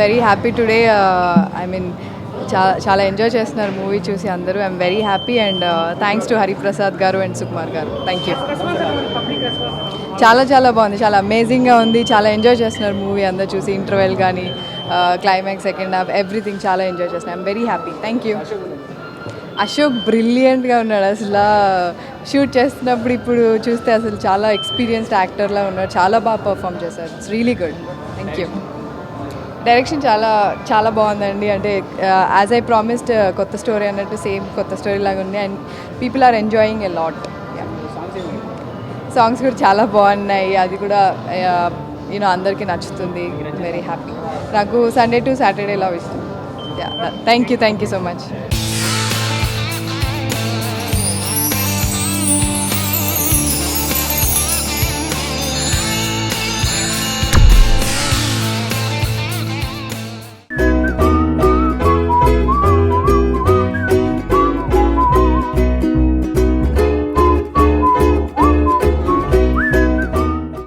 Very happy today. I mean చాలా enjoy చేస్తున్నారు movie చూసి అందరూ. I'm very happy and thanks to Hariprasad గారు అండ్ సుకుమార్ గారు. Thank you. చాలా చాలా బాగుంది, చాలా అమేజింగ్గా ఉంది. చాలా ఎంజాయ్ చేస్తున్నారు మూవీ అందరూ చూసి. ఇంటర్వెల్ కానీ క్లైమాక్స్, సెకండ్ హాఫ్, ఎవ్రీథింగ్ చాలా ఎంజాయ్ చేస్తున్నాను. I'm very happy. Thank you. Ashok బ్రిలియంట్గా ఉన్నాడు అసలు. షూట్ చేస్తున్నప్పుడు ఇప్పుడు చూస్తే అసలు చాలా ఎక్స్పీరియన్స్డ్ యాక్టర్లా ఉన్నాడు. చాలా బాగా పర్ఫామ్ చేశారు. It's really good. Thank you. Direction చాలా చాలా బాగుందండి. అంటే యాజ్ ఐ ప్రామిస్డ్ కొత్త స్టోరీ అన్నట్టు సేమ్ కొత్త స్టోరీ లాగా ఉంది. And people are enjoying a lot. Songs కూడా చాలా బాగున్నాయి. అది కూడా యూనో అందరికీ నచ్చుతుంది. Very happy. నాకు సండే టు సాటర్డే లవ్ ఇష్టం. Thank you so much.